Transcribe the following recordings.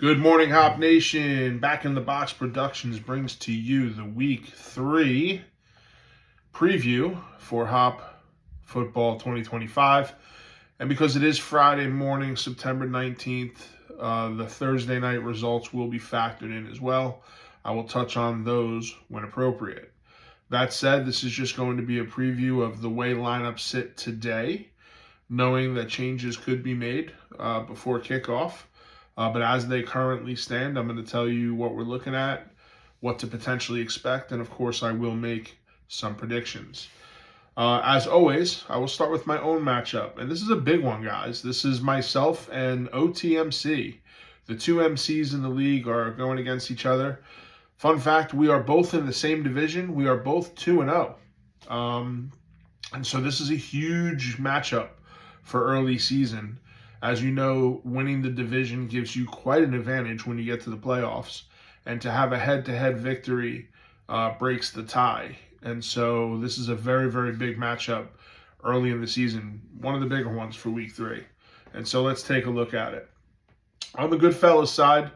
Good morning, Hop Nation. Back in the Box Productions brings to you the Week 3 preview for Hop Football 2025. And because it is Friday morning, September 19th, the Thursday night results will be factored in as well. I will touch on those when appropriate. That said, this is just going to be a preview of the way lineups sit today, knowing that changes could be made before kickoff. But as they currently stand, I'm going to tell you what we're looking at, what to potentially expect, and of course, I will make some predictions. As always, I will start with my own matchup. And this is a big one, guys. This is myself and OTMC. The two MCs in the league are going against each other. Fun fact, we are both in the same division. We are both 2-0. And so this is a huge matchup for early season. As you know, winning the division gives you quite an advantage when you get to the playoffs. And to have a head-to-head victory breaks the tie. And so this is a very, very big matchup early in the season. One of the bigger ones for Week 3. And so let's take a look at it. On the Goodfellas side,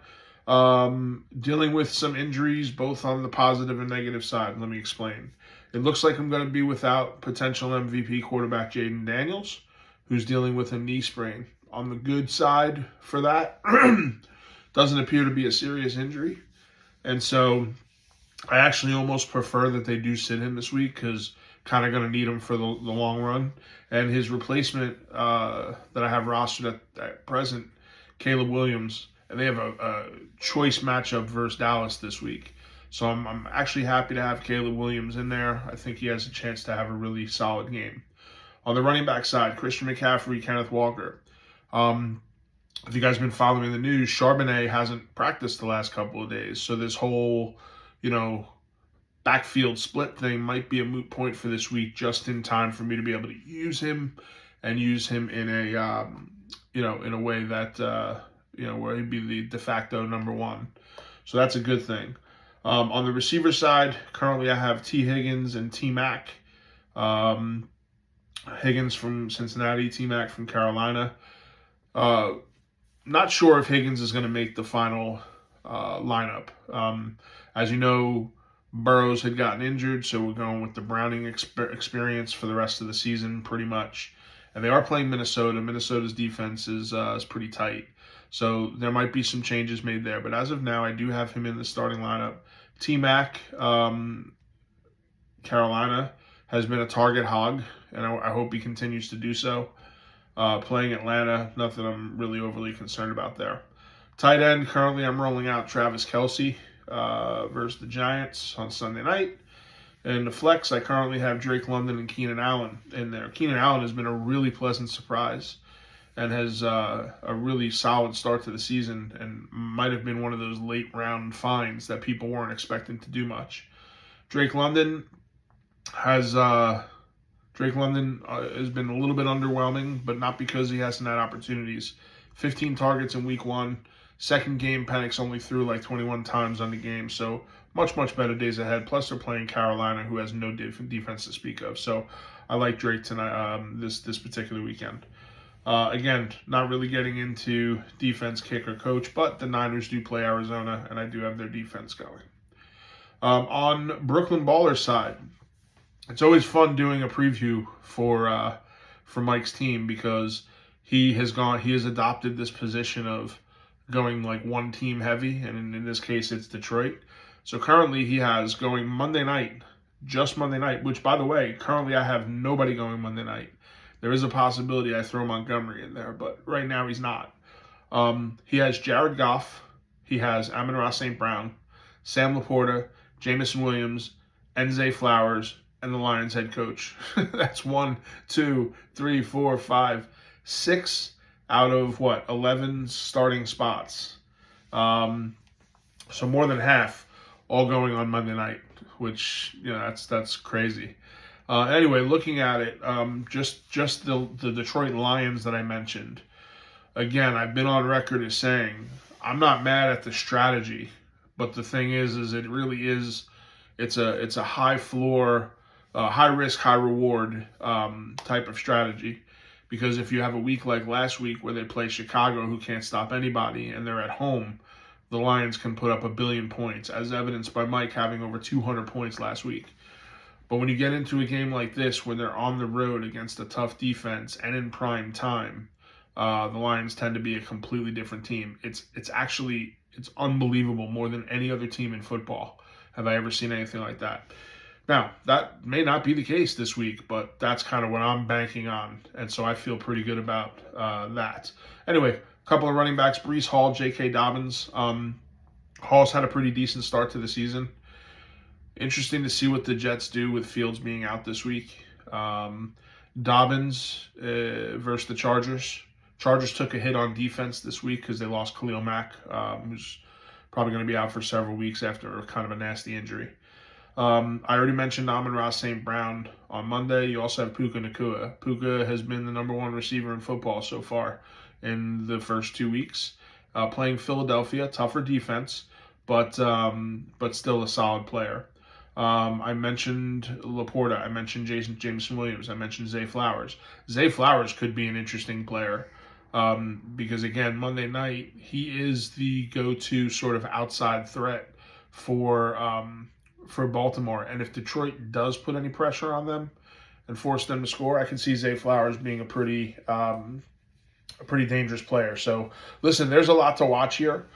dealing with some injuries, both on the positive and negative side. Let me explain. It looks like I'm going to be without potential MVP quarterback Jayden Daniels, who's dealing with a knee sprain. On the good side for that, doesn't appear to be a serious injury. And so I actually almost prefer that they do sit him this week because kind of going to need him for the long run. And his replacement that I have rostered at present, Caleb Williams, and they have a choice matchup versus Dallas this week. So I'm actually happy to have Caleb Williams in there. I think he has a chance to have a really solid game. On the running back side, Christian McCaffrey, Kenneth Walker. If you guys have been following the news, Charbonnet hasn't practiced the last couple of days. So this whole, backfield split thing might be a moot point for this week, just in time for me to be able to use him and use him in a, in a way that, where he'd be the de facto number one. So that's a good thing. On the receiver side, currently I have T. Higgins and T. Mac. Higgins from Cincinnati, T. Mac from Carolina. Not sure if Higgins is going to make the final lineup. As you know, Burrows had gotten injured, so we're going with the Browning experience for the rest of the season, pretty much. And they are playing Minnesota. Minnesota's defense is pretty tight, so there might be some changes made there. But as of now, I do have him in the starting lineup. T. Mac, Carolina, has been a target hog, and I hope he continues to do so. Playing Atlanta, nothing I'm really overly concerned about there. Tight end, currently I'm rolling out Travis Kelce versus the Giants on Sunday night. And the flex, I currently have Drake London and Keenan Allen in there. Keenan Allen has been a really pleasant surprise and has a really solid start to the season and might have been one of those late round finds that people weren't expecting to do much. Drake London has been a little bit underwhelming, but not because he hasn't had opportunities. 15 targets in week 1. Second game, Penix only threw like 21 times on the game, so much, much better days ahead. Plus, they're playing Carolina, who has no defense to speak of. So I like Drake tonight, this particular weekend. Again, not really getting into defense, kicker, coach, but the Niners do play Arizona, and I do have their defense going. On Brooklyn Ballers side, it's always fun doing a preview for Mike's team because he has adopted this position of going like one team heavy, and in this case it's Detroit. So currently he has going Monday night, just Monday night, which by the way, currently I have nobody going Monday night. There is a possibility I throw Montgomery in there, but right now he's not. He has Jared Goff, he has Amon-Ra St. Brown, Sam Laporta, Jameson Williams, Zay Flowers, and the Lions head coach. That's 1, 2, 3, 4, 5, 6 out of 11 starting spots. So more than half all going on Monday night, which that's crazy. Anyway, looking at it, just the Detroit Lions that I mentioned. Again, I've been on record as saying I'm not mad at the strategy, but the thing is it really is. It's a high floor, high risk, high reward type of strategy. Because if you have a week like last week where they play Chicago, who can't stop anybody, and they're at home, the Lions can put up 1 billion points, as evidenced by Mike having over 200 points last week. But when you get into a game like this, where they're on the road against a tough defense and in prime time, the Lions tend to be a completely different team. It's unbelievable. More than any other team in football have I ever seen anything like that. Now, that may not be the case this week, but that's kind of what I'm banking on, and so I feel pretty good about that. Anyway, a couple of running backs, Breece Hall, J.K. Dobbins. Hall's had a pretty decent start to the season. Interesting to see what the Jets do with Fields being out this week. Dobbins versus the Chargers. Chargers took a hit on defense this week because they lost Khalil Mack, who's probably going to be out for several weeks after kind of a nasty injury. I already mentioned Amon-Ra St. Brown on Monday. You also have Puka Nacua. Puka has been the number one receiver in football so far in the first 2 weeks. Playing Philadelphia, tougher defense, but still a solid player. I mentioned Laporta. I mentioned Jameson Williams. I mentioned Zay Flowers. Zay Flowers could be an interesting player because, again, Monday night, he is the go-to sort of outside threat for Baltimore. And if Detroit does put any pressure on them and force them to score, I can see Zay Flowers being a pretty dangerous player. So, listen, there's a lot to watch here.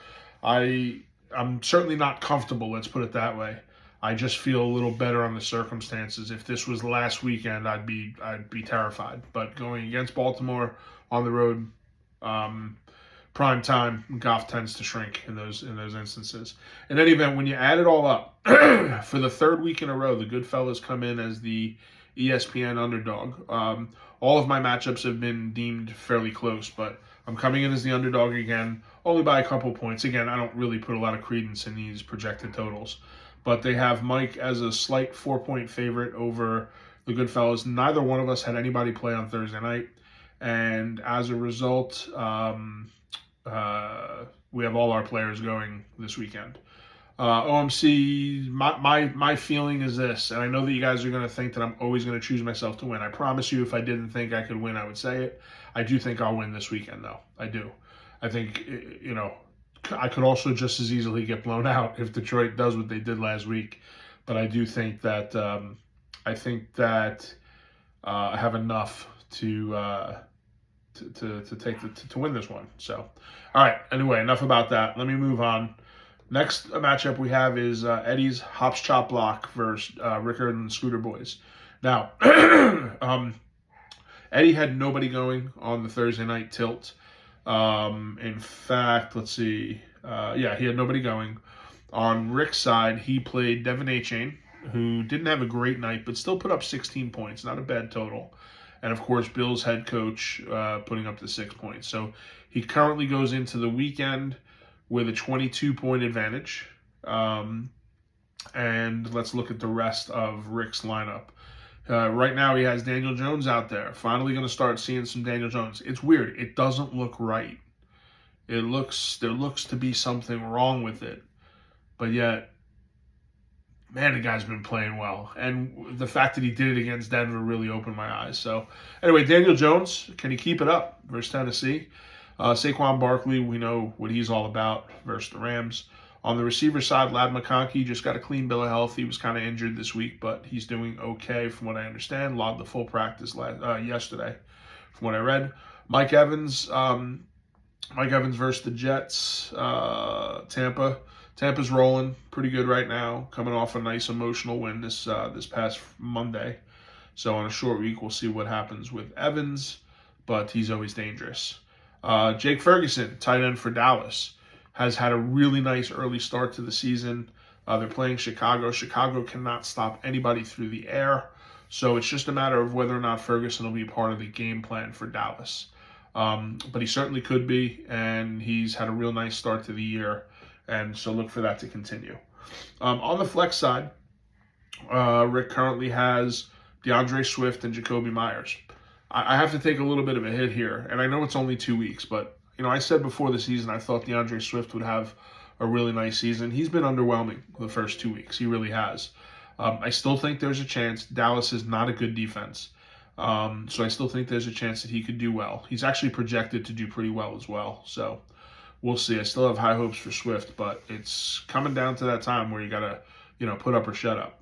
I'm certainly not comfortable, let's put it that way. I just feel a little better on the circumstances. If this was last weekend, I'd be terrified. But going against Baltimore on the road, prime time, Goff tends to shrink in those instances. In any event, when you add it all up, for the third week in a row, the Goodfellas come in as the ESPN underdog. All of my matchups have been deemed fairly close, but I'm coming in as the underdog again, only by a couple points. Again, I don't really put a lot of credence in these projected totals. But they have Mike as a slight 4-point favorite over the Goodfellas. Neither one of us had anybody play on Thursday night. And as a result, we have all our players going this weekend. OMC, my feeling is this, and I know that you guys are going to think that I'm always going to choose myself to win. I promise you, if I didn't think I could win, I would say it. I do think I'll win this weekend, though. I do. I think, I could also just as easily get blown out if Detroit does what they did last week. But I do think that I have enough to win this one. So, all right. Anyway, enough about that. Let me move on. Next matchup we have is Eddie's Hops Chop Block versus Rickard and the Scooter Boys. Now, Eddie had nobody going on the Thursday night tilt. In fact, let's see. He had nobody going. On Rick's side, he played Devin Achane, who didn't have a great night, but still put up 16 points. Not a bad total. And, of course, Bill's head coach putting up the 6 points. So he currently goes into the weekend with a 22-point advantage. And let's look at the rest of Rick's lineup. Right now he has Daniel Jones out there. Finally going to start seeing some Daniel Jones. It's weird. It doesn't look right. There looks to be something wrong with it. But yet, man, the guy's been playing well. And the fact that he did it against Denver really opened my eyes. So, anyway, Daniel Jones, can he keep it up versus Tennessee? Saquon Barkley, we know what he's all about versus the Rams. On the receiver side, Ladd McConkey just got a clean bill of health. He was kind of injured this week, but he's doing okay from what I understand. Logged the full practice yesterday from what I read. Mike Evans versus the Jets. Tampa's rolling pretty good right now, coming off a nice emotional win this past Monday. So on a short week, we'll see what happens with Evans, but he's always dangerous. Jake Ferguson, tight end for Dallas, has had a really nice early start to the season. They're playing Chicago. Chicago cannot stop anybody through the air. So it's just a matter of whether or not Ferguson will be part of the game plan for Dallas. But he certainly could be, and he's had a real nice start to the year. And so look for that to continue. On the flex side, Rick currently has DeAndre Swift and Jacoby Myers. I have to take a little bit of a hit here, and I know it's only 2 weeks, but I said before the season I thought DeAndre Swift would have a really nice season. He's been underwhelming the first 2 weeks. He really has. I still think there's a chance. Dallas is not a good defense. So I still think there's a chance that he could do well. He's actually projected to do pretty well as well. So we'll see. I still have high hopes for Swift, but it's coming down to that time where you got to, put up or shut up.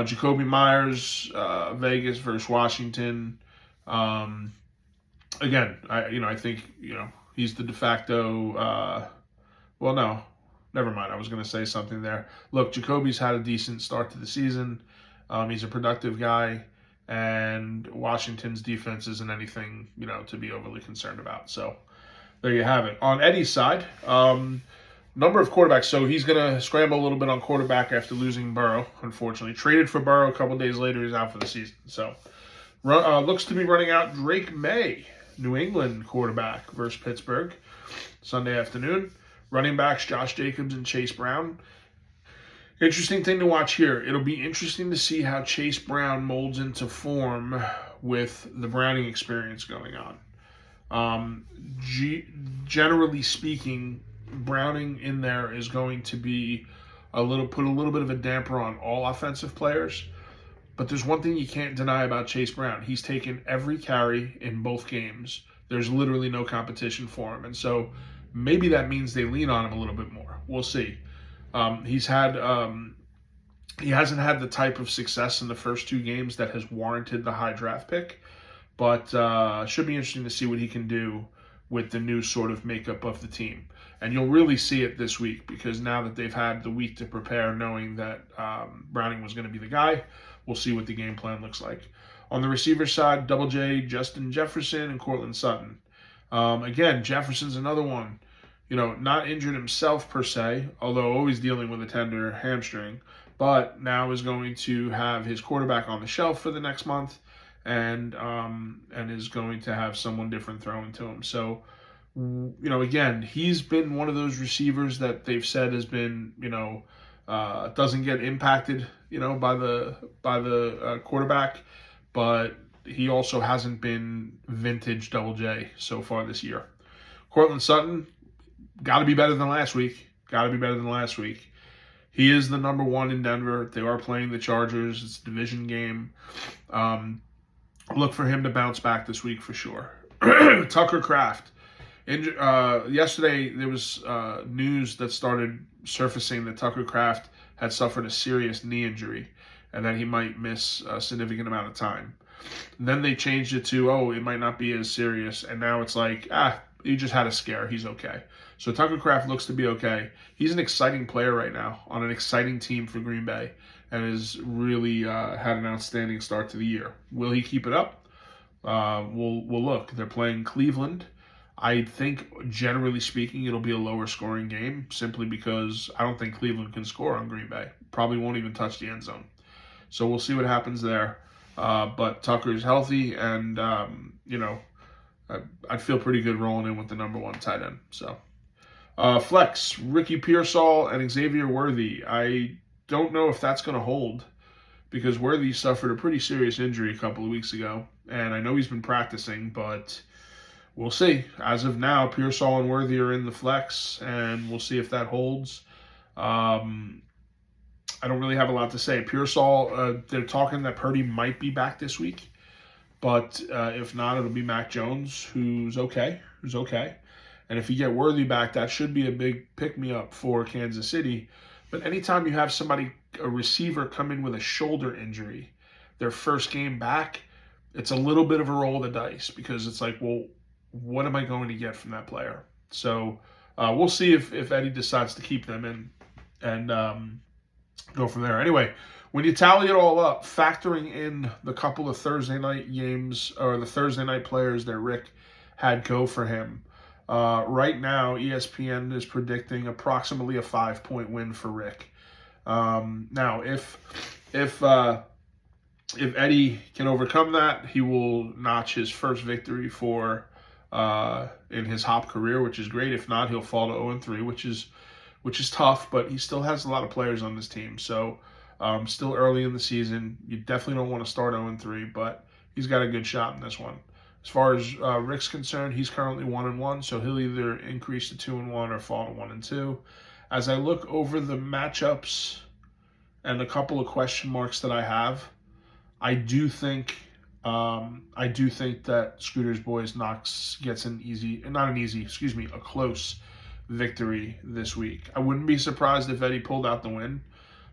Jacoby Myers, Vegas versus Washington. Again, I think, he's the de facto, well, no, never mind. I was going to say something there. Look, Jacoby's had a decent start to the season. He's a productive guy, and Washington's defense isn't anything, to be overly concerned about. So there you have it. On Eddie's side, number of quarterbacks. So he's going to scramble a little bit on quarterback after losing Burrow, unfortunately. Traded for Burrow a couple days later. He's out for the season. So looks to be running out Drake May, New England quarterback versus Pittsburgh, Sunday afternoon. Running backs Josh Jacobs and Chase Brown. Interesting thing to watch here. It'll be interesting to see how Chase Brown molds into form with the Browning experience going on. Generally speaking, Browning in there is going to be put a little bit of a damper on all offensive players. But there's one thing you can't deny about Chase Brown. He's taken every carry in both games. There's literally no competition for him. And so maybe that means they lean on him a little bit more. We'll see. He hasn't had the type of success in the first two games that has warranted the high draft pick, but should be interesting to see what he can do with the new sort of makeup of the team. And you'll really see it this week, because now that they've had the week to prepare, knowing that Browning was going to be the guy, we'll see what the game plan looks like. On the receiver side, Double J, Justin Jefferson, and Courtland Sutton. Again, Jefferson's another one. Not injured himself per se, although always dealing with a tender hamstring, but now is going to have his quarterback on the shelf for the next month, and is going to have someone different thrown to him. So, again, he's been one of those receivers that they've said has been, doesn't get impacted, by the quarterback, but he also hasn't been vintage Double J so far this year. Courtland Sutton, got to be better than last week. He is the number one in Denver. They are playing the Chargers. It's a division game. Look for him to bounce back this week for sure. Tucker Kraft. Yesterday, there was news that started surfacing that Tucker Kraft had suffered a serious knee injury and that he might miss a significant amount of time. And then they changed it to, it might not be as serious. And now it's like, he just had a scare. He's okay. So Tucker Kraft looks to be okay. He's an exciting player right now on an exciting team for Green Bay, and has really had an outstanding start to the year. Will he keep it up? We'll look. They're playing Cleveland. I think, generally speaking, it'll be a lower scoring game, simply because I don't think Cleveland can score on Green Bay. Probably won't even touch the end zone. So we'll see what happens there. But Tucker's healthy, and I'd feel pretty good rolling in with the number one tight end. So, flex, Ricky Pearsall and Xavier Worthy. I don't know if that's going to hold, because Worthy suffered a pretty serious injury a couple of weeks ago, and I know he's been practicing, but we'll see. As of now, Pearsall and Worthy are in the flex, and we'll see if that holds. I don't really have a lot to say. Pearsall, they're talking that Purdy might be back this week. But if not, it'll be Mac Jones, who's okay. And if you get Worthy back, that should be a big pick-me-up for Kansas City. But anytime you have a receiver come in with a shoulder injury, their first game back, it's a little bit of a roll of the dice, because it's like, well, what am I going to get from that player? So we'll see if Eddie decides to keep them in and go from there. Anyway, when you tally it all up, factoring in the couple of Thursday night games, or the Thursday night players that Rick had go for him, right now ESPN is predicting approximately a 5-point win for Rick. Now, if Eddie can overcome that, he will notch his first victory in his Hop career, which is great. If not, he'll fall to 0-3, which is tough, but he still has a lot of players on this team. So still early in the season. You definitely don't want to start 0-3, but he's got a good shot in this one. As far as Rick's concerned, he's currently 1-1, so he'll either increase to 2-1 or fall to 1-2. As I look over the matchups and a couple of question marks that I have, I do think I do think that Scooter's Boys gets a close victory this week. I wouldn't be surprised if Eddie pulled out the win,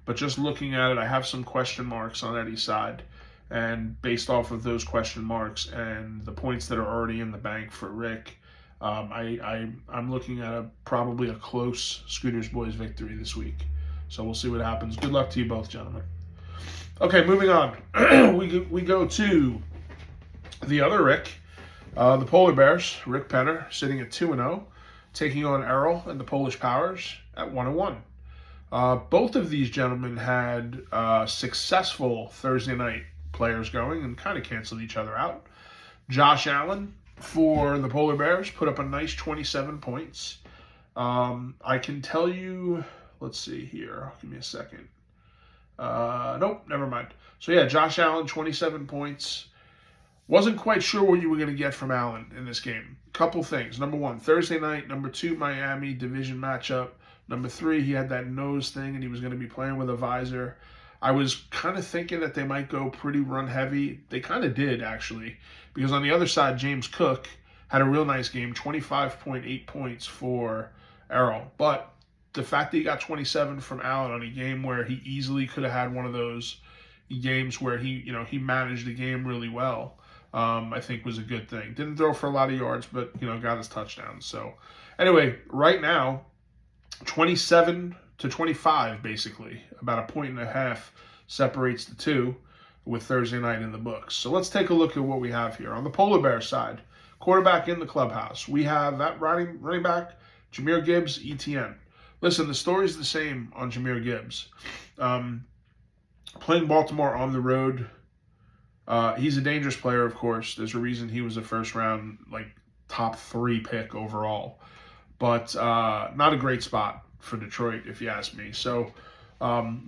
but just looking at it, I have some question marks on Eddie's side. And based off of those question marks and the points that are already in the bank for Rick, I'm looking at probably a close Scooter's Boys victory this week. So we'll see what happens. Good luck to you both, gentlemen. Okay, moving on. we go to the other Rick, the Polar Bears. Rick Penner sitting at 2-0, taking on Errol and the Polish Powers at 1-1. Both of these gentlemen had successful Thursday night players going and kind of canceled each other out. Josh Allen for the Polar Bears put up a nice 27 points. I can tell you, let's see here. Give me a second. Nope, never mind. So yeah, Josh Allen, 27 points. Wasn't quite sure what you were going to get from Allen in this game. Couple things. Number one, Thursday night. Number two, Miami division matchup. Number three, he had that nose thing and he was going to be playing with a visor. I was kind of thinking that they might go pretty run heavy. They kind of did, actually, because on the other side, James Cook had a real nice game, 25.8 points for Errol. But the fact that he got 27 from Allen on a game where he easily could have had one of those games where he managed the game really well, I think was a good thing. Didn't throw for a lot of yards, but, got his touchdowns. So anyway, right now, 27 to 25, basically. About 1.5 points separates the two with Thursday night in the books. So let's take a look at what we have here. On the Polar Bear side, quarterback in the clubhouse. We have that running back, Jahmyr Gibbs, ETN. Listen, the story's the same on Jahmyr Gibbs. Playing Baltimore on the road, he's a dangerous player, of course. There's a reason he was a first-round, top 3 pick overall. But not a great spot for Detroit, if you ask me. So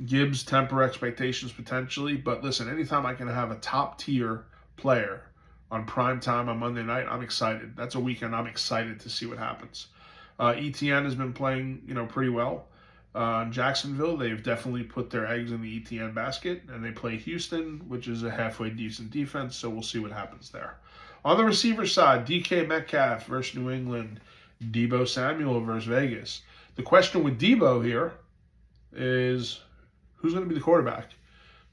Gibbs temper expectations potentially. But listen, anytime I can have a top-tier player on prime time on Monday night, I'm excited. That's a weekend I'm excited to see what happens. ETN has been playing, pretty well. In Jacksonville, they've definitely put their eggs in the ETN basket, and they play Houston, which is a halfway decent defense, so we'll see what happens there. On the receiver side, DK Metcalf versus New England, Deebo Samuel versus Vegas. The question with Deebo here is, who's going to be the quarterback?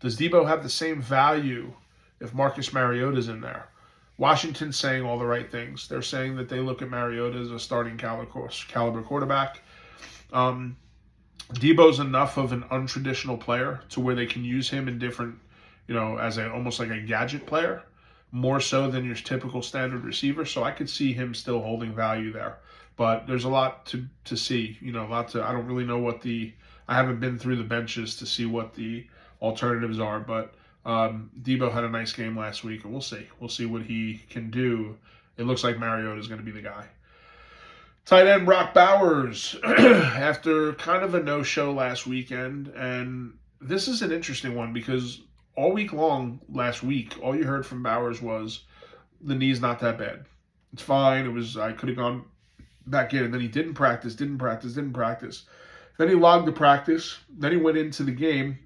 Does Deebo have the same value if Marcus Mariota's in there? Washington's saying all the right things. They're saying that they look at Mariota as a starting caliber quarterback. Deebo's enough of an untraditional player to where they can use him in different, as almost like a gadget player, more so than your typical standard receiver. So I could see him still holding value there. But there's a lot to see, I don't really know I haven't been through the benches to see what the alternatives are, but Deebo had a nice game last week, and we'll see. We'll see what he can do. It looks like Mariota is going to be the guy. Tight end Brock Bowers, after kind of a no-show last weekend, and this is an interesting one because all week long last week, all you heard from Bowers was the knee's not that bad. It's fine. I could have gone back in, and then he didn't practice. Then he logged the practice. Then he went into the game,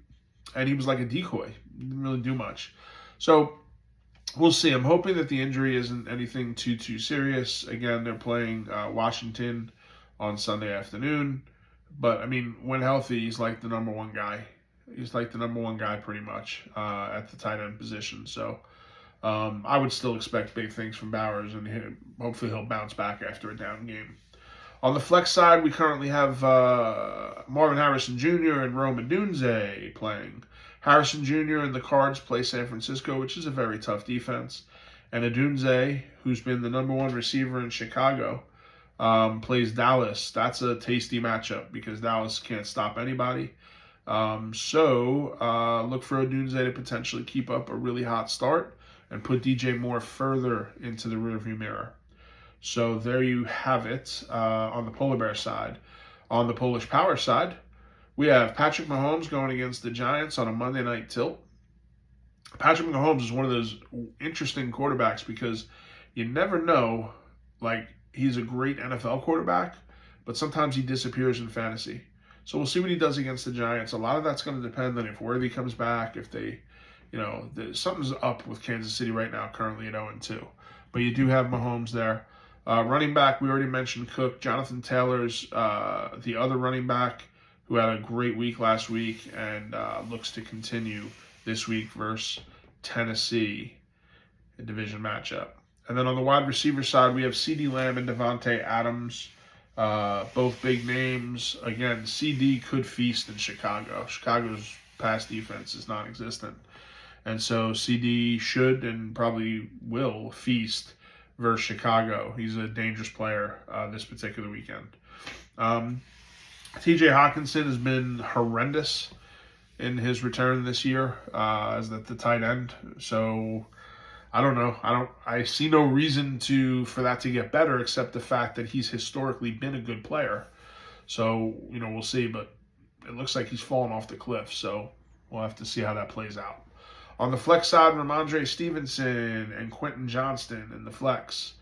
and he was like a decoy. Didn't really do much. So we'll see. I'm hoping that the injury isn't anything too serious. Again, they're playing Washington on Sunday afternoon. But, when healthy, he's like the number one guy. He's like the number one guy pretty much at the tight end position. So I would still expect big things from Bowers, and hopefully he'll bounce back after a down game. On the flex side, we currently have Marvin Harrison Jr. and Rome Odunze playing. Harrison Jr. and the Cards play San Francisco, which is a very tough defense. And Odunze, who's been the number one receiver in Chicago, plays Dallas. That's a tasty matchup because Dallas can't stop anybody. So look for Odunze to potentially keep up a really hot start and put DJ Moore further into the rearview mirror. So there you have it on the Polar Bear side. On the Polish Power side, we have Patrick Mahomes going against the Giants on a Monday night tilt. Patrick Mahomes is one of those interesting quarterbacks because you never know, he's a great NFL quarterback, but sometimes he disappears in fantasy. So we'll see what he does against the Giants. A lot of that's going to depend on if Worthy comes back, if they, something's up with Kansas City right now, currently at 0-2. But you do have Mahomes there. Running back, we already mentioned Cook. Jonathan Taylor's the other running back who had a great week last week and looks to continue this week versus Tennessee, a division matchup. And then on the wide receiver side, we have CeeDee Lamb and Devontae Adams, both big names. Again, CD could feast in Chicago. Chicago's pass defense is non-existent. And so CD should and probably will feast versus Chicago. He's a dangerous player this particular weekend. TJ Hawkinson has been horrendous in his return this year as the tight end. So I don't know. I see no reason for that to get better except the fact that he's historically been a good player. So, we'll see, but it looks like he's fallen off the cliff. So we'll have to see how that plays out. On the flex side, Ramondre Stevenson and Quentin Johnston in the flex.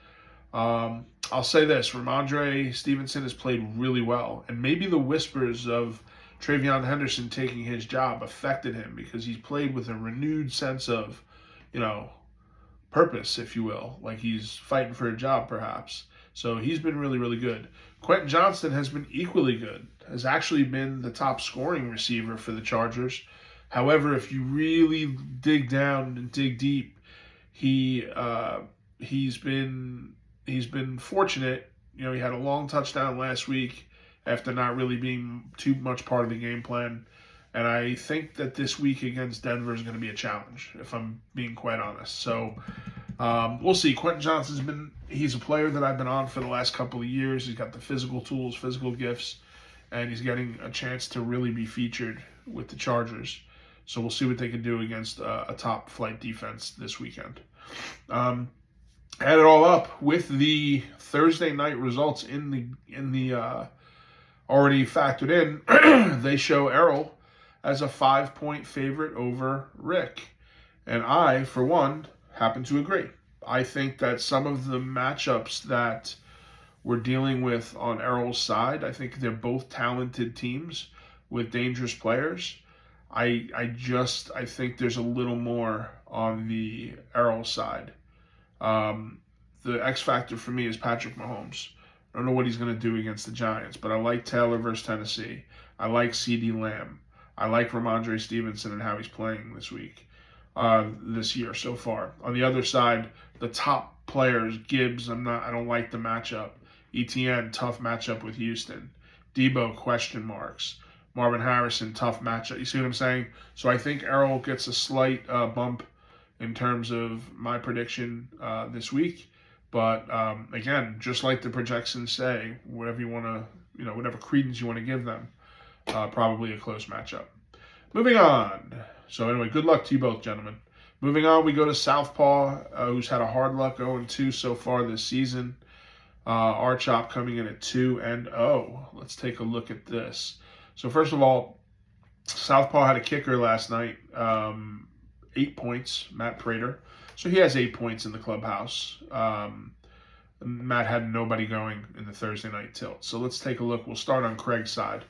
I'll say this, Ramondre Stevenson has played really well, and maybe the whispers of Travion Henderson taking his job affected him because he's played with a renewed sense of, purpose, if you will, like he's fighting for a job perhaps. So he's been really, really good. Quentin Johnston has been equally good, has actually been the top scoring receiver for the Chargers. However, if you really dig down and dig deep, he's been fortunate. He had a long touchdown last week after not really being too much part of the game plan. And I think that this week against Denver is going to be a challenge, if I'm being quite honest. So we'll see. Quentin Johnston's he's a player that I've been on for the last couple of years. He's got the physical tools, physical gifts, and he's getting a chance to really be featured with the Chargers. So we'll see what they can do against a top flight defense this weekend. Add it all up with the Thursday night results in the already factored in. They show Errol as a 5-point favorite over Rick, and I, for one, happen to agree. I think that some of the matchups that we're dealing with on Errol's side, I think they're both talented teams with dangerous players. I think there's a little more on the Errol side. The X factor for me is Patrick Mahomes. I don't know what he's going to do against the Giants, but I like Taylor versus Tennessee. I like CeeDee Lamb. I like Ramondre Stevenson and how he's playing this year so far. On the other side, the top players, Gibbs, I don't like the matchup. ETN, tough matchup with Houston. Debo, question marks. Marvin Harrison, tough matchup. You see what I'm saying? So I think Errol gets a slight bump in terms of my prediction this week. But again, just like the projections say, whatever you want to, whatever credence you want to give them, probably a close matchup. Moving on. So anyway, good luck to you both, gentlemen. Moving on, we go to Southpaw, who's had a hard luck 0-2 so far this season. Archop coming in at 2-0. Let's take a look at this. So first of all, Southpaw had a kicker last night, 8 points, Matt Prater. So he has 8 points in the clubhouse. Matt had nobody going in the Thursday night tilt. So let's take a look. We'll start on Craig's side.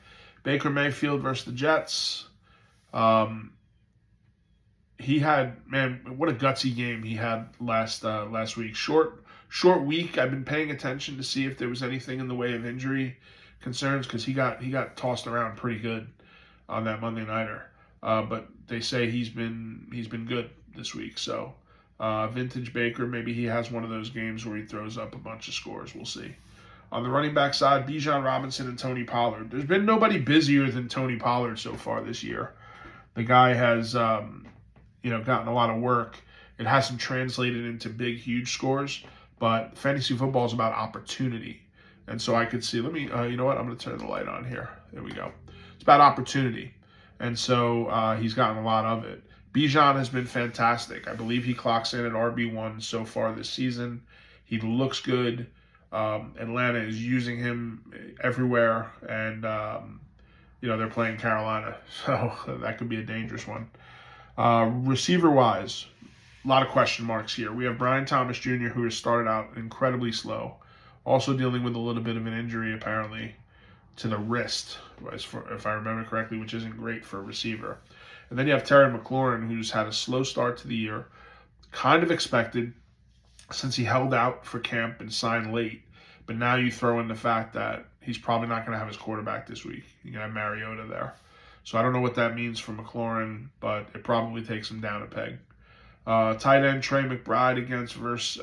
Baker Mayfield versus the Jets. He had, what a gutsy game he had last week. Short week. I've been paying attention to see if there was anything in the way of injury concerns because he got tossed around pretty good on that Monday nighter. But they say he's been good this week. So vintage Baker, maybe he has one of those games where he throws up a bunch of scores. We'll see. On the running back side, Bijan Robinson and Tony Pollard. There's been nobody busier than Tony Pollard so far this year. The guy has, gotten a lot of work. It hasn't translated into big, huge scores, but fantasy football is about opportunity. And so I could see, you know what? I'm going to turn the light on here. There we go. It's about opportunity. And so he's gotten a lot of it. Bijan has been fantastic. I believe he clocks in at RB1 so far this season. He looks good. Atlanta is using him everywhere, and they're playing Carolina, so that could be a dangerous one. Receiver-wise, a lot of question marks here. We have Brian Thomas Jr., who has started out incredibly slow, also dealing with a little bit of an injury apparently to the wrist, if I remember correctly, which isn't great for a receiver. And then you have Terry McLaurin, who's had a slow start to the year, kind of expected since he held out for camp and signed late. But now you throw in the fact that he's probably not going to have his quarterback this week. You're going to have Mariota there. So I don't know what that means for McLaurin, but it probably takes him down a peg. Tight end Trey McBride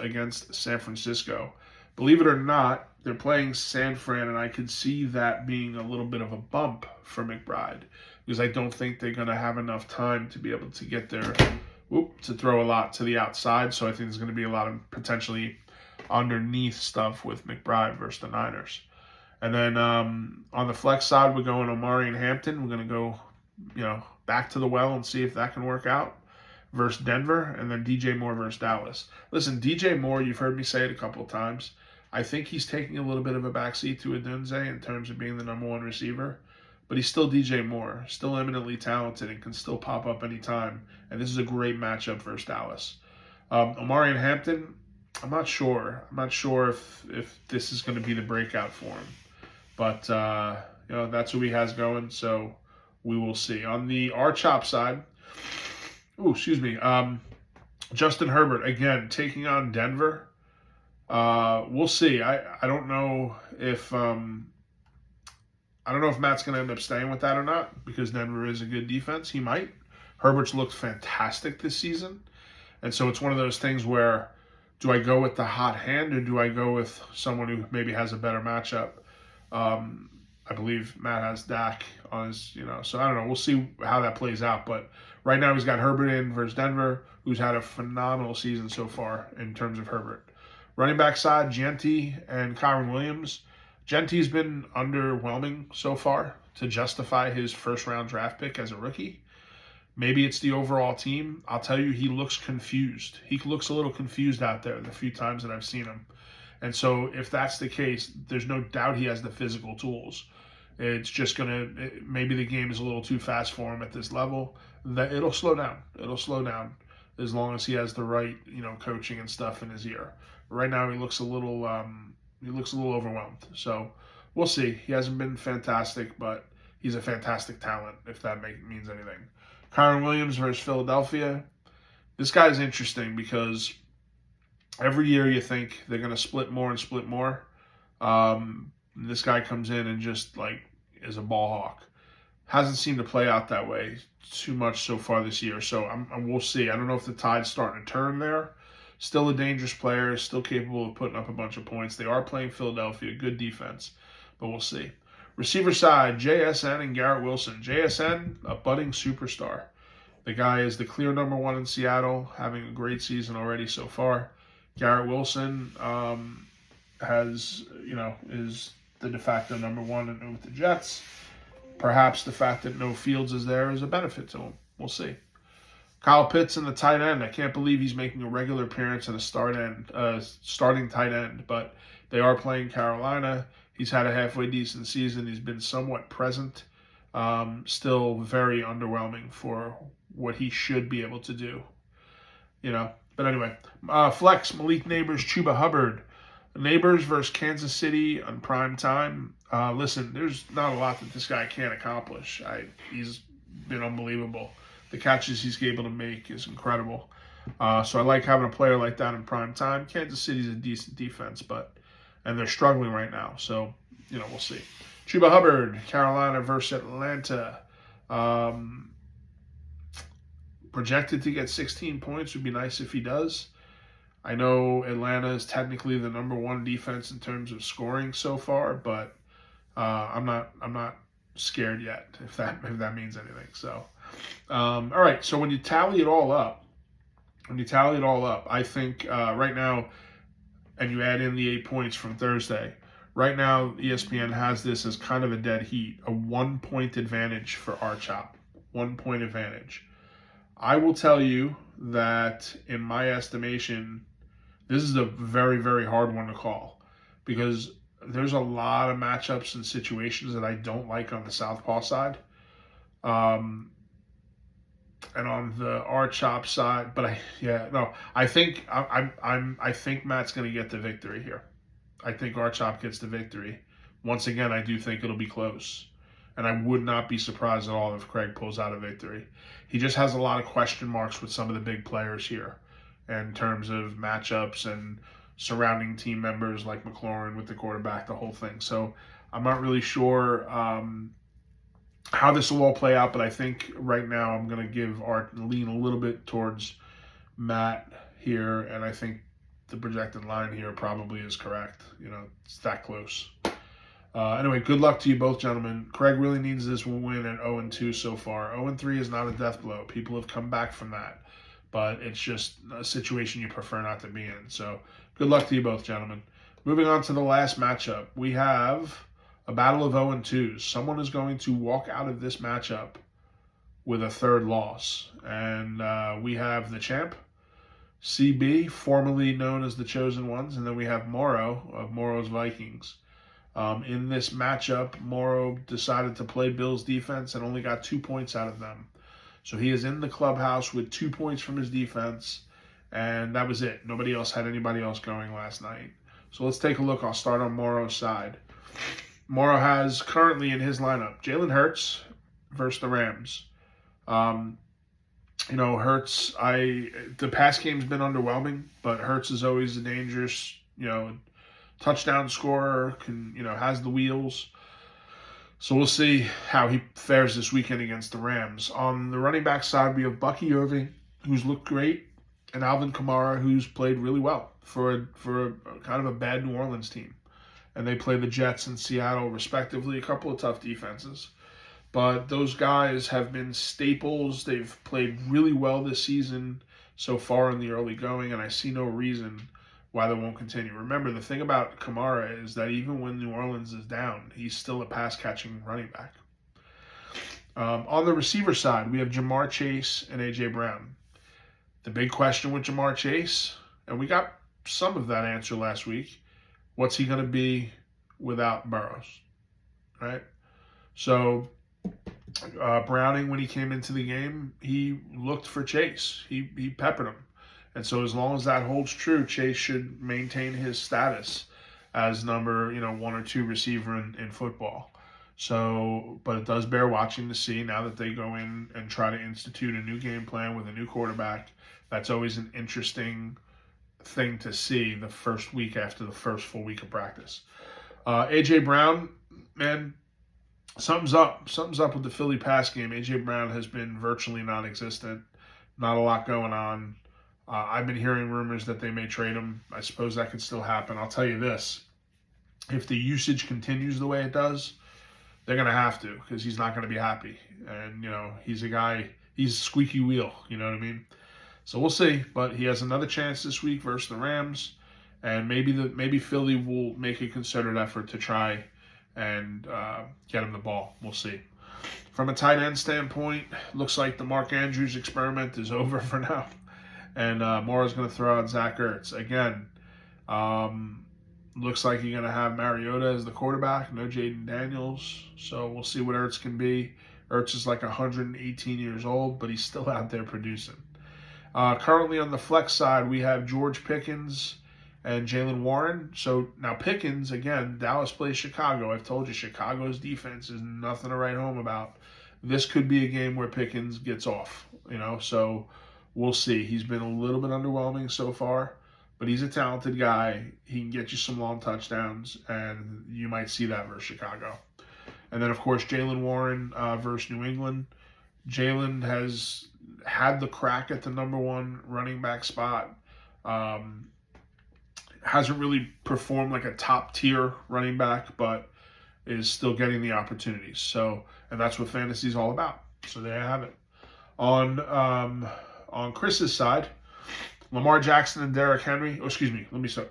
against San Francisco. Believe it or not, they're playing San Fran, and I could see that being a little bit of a bump for McBride because I don't think they're going to have enough time to be able to get there, to throw a lot to the outside. So I think there's going to be a lot of potentially underneath stuff with McBride versus the Niners. And then on the flex side, we're going Omarion Hampton. We're going to go, back to the well and see if that can work out versus Denver, and then DJ Moore versus Dallas. Listen, DJ Moore, you've heard me say it a couple of times. I think he's taking a little bit of a backseat to Odunze in terms of being the number one receiver, but he's still DJ Moore, still eminently talented, and can still pop up anytime. And this is a great matchup versus Dallas. Omarion Hampton, I'm not sure. I'm not sure if this is going to be the breakout for him, but that's who he has going. So we will see. On the R-Chop side. Justin Herbert, again, taking on Denver. We'll see. I don't know if Matt's going to end up staying with that or not because Denver is a good defense. He might. Herbert's looked fantastic this season. And so it's one of those things where do I go with the hot hand or do I go with someone who maybe has a better matchup? I believe Matt has Dak on his, so I don't know. We'll see how that plays out. But right now he's got Herbert in versus Denver, who's had a phenomenal season so far in terms of Herbert. Running back side, Genti and Kyren Williams. Genti's been underwhelming so far to justify his first-round draft pick as a rookie. Maybe it's the overall team. I'll tell you, he looks confused. He looks a little confused out there the few times that I've seen him. And so if that's the case, there's no doubt he has the physical tools. It's just maybe the game is a little too fast for him at this level. That it'll slow down. It'll slow down as long as he has the right, coaching and stuff in his ear. Right now he looks a little overwhelmed. So we'll see. He hasn't been fantastic, but he's a fantastic talent, if that means anything. Kyren Williams versus Philadelphia. This guy's interesting because every year you think they're going to split more and split more. This guy comes in and just is a ball hawk. Hasn't seemed to play out that way too much so far this year. So we'll see. I don't know if the tide's starting to turn there. Still a dangerous player, still capable of putting up a bunch of points. They are playing Philadelphia, good defense, but we'll see. Receiver side, JSN and Garrett Wilson. JSN, a budding superstar. The guy is the clear number one in Seattle, having a great season already so far. Garrett Wilson is the de facto number one with the Jets. Perhaps the fact that no Fields is there is a benefit to him. We'll see. Kyle Pitts in the tight end. I can't believe he's making a regular appearance in a starting tight end, but they are playing Carolina. He's had a halfway decent season. He's been somewhat present. Still very underwhelming for what he should be able to do. But anyway, flex, Malik Neighbors, Chuba Hubbard. Neighbors versus Kansas City on prime time. Listen, there's not a lot that this guy can't accomplish. He's been unbelievable. The catches he's able to make is incredible. So I like having a player like that in prime time. Kansas City's a decent defense, and they're struggling right now. So, we'll see. Chuba Hubbard, Carolina versus Atlanta. Projected to get 16 points. Would be nice if he does. I know Atlanta is technically the number one defense in terms of scoring so far, but I'm not scared yet, if that means anything. So, all right. So when you tally it all up, I think right now, and you add in the 8 points from Thursday, right now ESPN has this as kind of a dead heat, a 1 point advantage for R-Chop, 1 point advantage. I will tell you that in my estimation, this is a very, very hard one to call because there's a lot of matchups and situations that I don't like on the Southpaw side. And on the R-Chop side, but I think I think Matt's going to get the victory here. I think R-Chop gets the victory once again, I do think it'll be close. And I would not be surprised at all if Craig pulls out a victory. He just has a lot of question marks with some of the big players here in terms of matchups and surrounding team members like McLaurin with the quarterback, the whole thing. So I'm not really sure how this will all play out, but I think right now I'm going to lean a little bit towards Matt here, and I think the projected line here probably is correct. It's that close. Anyway, good luck to you both, gentlemen. Craig really needs this win at 0-2 so far. 0-3 is not a death blow. People have come back from that, but it's just a situation you prefer not to be in. So good luck to you both, gentlemen. Moving on to the last matchup, we have a battle of 0-2s. Someone is going to walk out of this matchup with a third loss, and we have the champ, CB, formerly known as the Chosen Ones, and then we have Morrow of Morrow's Vikings. In this matchup, Morrow decided to play Bills defense and only got 2 points out of them. So he is in the clubhouse with 2 points from his defense, and that was it. Nobody else had anybody else going last night. So let's take a look. I'll start on Morrow's side. Morrow has currently in his lineup Jalen Hurts versus the Rams. Hurts, the pass game's been underwhelming, but Hurts is always a dangerous, touchdown scorer, has the wheels. So we'll see how he fares this weekend against the Rams. On the running back side, we have Bucky Irving, who's looked great, and Alvin Kamara, who's played really well for a kind of a bad New Orleans team. And they play the Jets and Seattle, respectively, a couple of tough defenses. But those guys have been staples. They've played really well this season so far in the early going, and I see no reason why they won't continue. Remember, the thing about Kamara is that even when New Orleans is down, he's still a pass-catching running back. On the receiver side, we have Ja'Marr Chase and A.J. Brown. The big question with Ja'Marr Chase, and we got some of that answer last week, what's he going to be without Burrows, right? So Browning, when he came into the game, he looked for Chase. He peppered him. And so as long as that holds true, Chase should maintain his status as number 1 or 2 receiver in football. So, but it does bear watching to see now that they go in and try to institute a new game plan with a new quarterback. That's always an interesting thing to see the first week after the first full week of practice. A.J. Brown, man, something's up with the Philly pass game. A.J. Brown has been virtually non-existent. Not a lot going on. I've been hearing rumors that they may trade him. I suppose that could still happen. I'll tell you this. If the usage continues the way it does, they're going to have to, because he's not going to be happy. And, he's a guy, he's a squeaky wheel, you know what I mean? So we'll see. But he has another chance this week versus the Rams. And maybe Philly will make a concerted effort to try and get him the ball. We'll see. From a tight end standpoint, looks like the Mark Andrews experiment is over for now. And Morrow's going to throw out Zach Ertz. Again, looks like you're going to have Mariota as the quarterback, no Jaden Daniels. So we'll see what Ertz can be. Ertz is like 118 years old, but he's still out there producing. Currently on the flex side, we have George Pickens and Jaylen Warren. So now Pickens, again, Dallas plays Chicago. I've told you, Chicago's defense is nothing to write home about. This could be a game where Pickens gets off, so we'll see. He's been a little bit underwhelming so far, but he's a talented guy. He can get you some long touchdowns, and you might see that versus Chicago. And then, of course, Jaylen Warren versus New England. Jaylen has had the crack at the number 1 running back spot. Hasn't really performed like a top-tier running back, but is still getting the opportunities. So, and that's what fantasy is all about. So there you have it. On Chris's side, Lamar Jackson and Derrick Henry.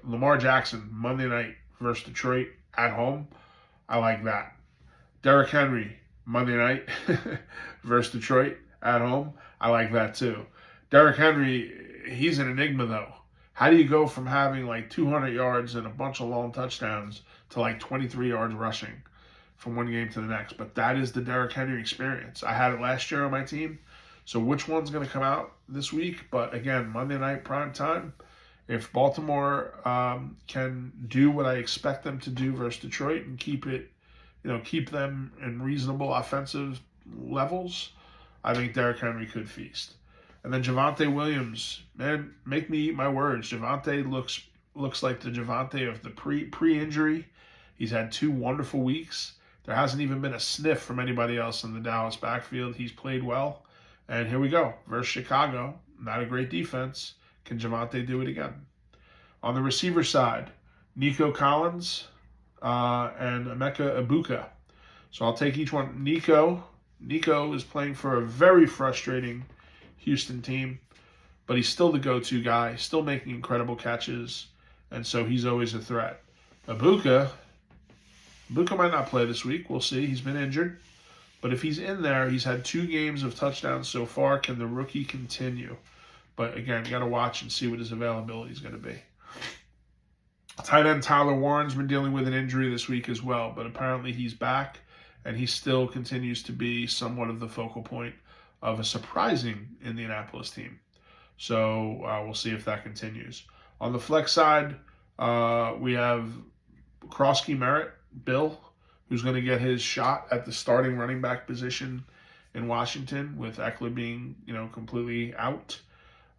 Lamar Jackson, Monday night versus Detroit at home. I like that. Derrick Henry, Monday night versus Detroit at home. I like that too. Derrick Henry, he's an enigma though. How do you go from having like 200 yards and a bunch of long touchdowns to like 23 yards rushing from one game to the next? But that is the Derrick Henry experience. I had it last year on my team. So which one's going to come out this week? But again, Monday night prime time, If Baltimore can do what I expect them to do versus Detroit and keep them in reasonable offensive levels, I think Derrick Henry could feast. And then Javonte Williams, man, make me eat my words. Javonte looks like the Javonte of the pre-injury. He's had 2 wonderful weeks. There hasn't even been a sniff from anybody else in the Dallas backfield. He's played well. And here we go. Versus Chicago, not a great defense. Can Javonte do it again? On the receiver side, Nico Collins and Emeka Ibuka. So I'll take each one. Nico is playing for a very frustrating Houston team, but he's still the go-to guy, still making incredible catches, and so he's always a threat. Ibuka might not play this week. We'll see. He's been injured. But if he's in there, he's had 2 games of touchdowns so far. Can the rookie continue? But again, you got to watch and see what his availability is going to be. Tight end Tyler Warren's been dealing with an injury this week as well, but apparently he's back, and he still continues to be somewhat of the focal point of a surprising Indianapolis team. So we'll see if that continues. On the flex side, we have Krosky Merritt, Bill, who's going to get his shot at the starting running back position in Washington, with Eckler being, completely out.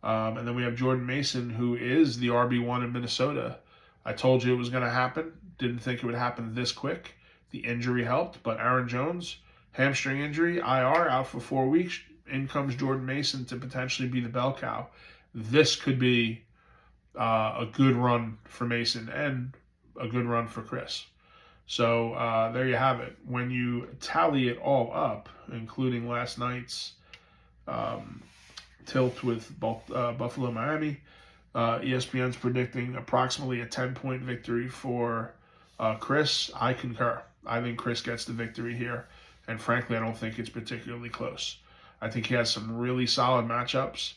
And then we have Jordan Mason, who is the RB1 in Minnesota. I told you it was going to happen. Didn't think it would happen this quick. The injury helped, but Aaron Jones, hamstring injury, IR, out for 4 weeks. In comes Jordan Mason to potentially be the bell cow. This could be a good run for Mason and a good run for Chris. So there you have it. When you tally it all up, including last night's tilt with Buffalo, Miami, ESPN's predicting approximately a 10-point victory for Chris. I concur. I think Chris gets the victory here, and frankly, I don't think it's particularly close. I think he has some really solid matchups.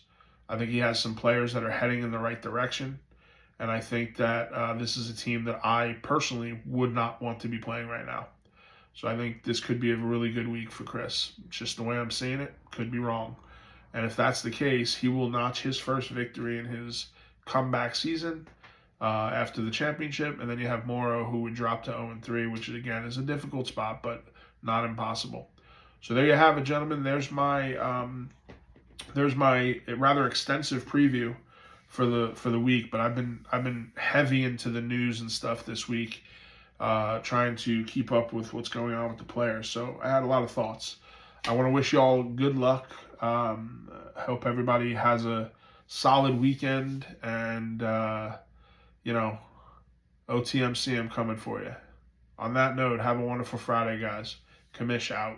I think he has some players that are heading in the right direction, and I think that this is a team that I personally would not want to be playing right now. So I think this could be a really good week for Chris. It's just the way I'm seeing it. Could be wrong. And if that's the case, he will notch his first victory in his comeback season after the championship. And then you have Morrow, who would drop to 0-3, which again is a difficult spot, but not impossible. So there you have it, gentlemen. There's my rather extensive preview for the week. But I've been heavy into the news and stuff this week, trying to keep up with what's going on with the players. So I had a lot of thoughts. I want to wish you all good luck. I hope everybody has a solid weekend, and OTMC, I'm coming for you. On that note, have a wonderful Friday, guys. Kamish out.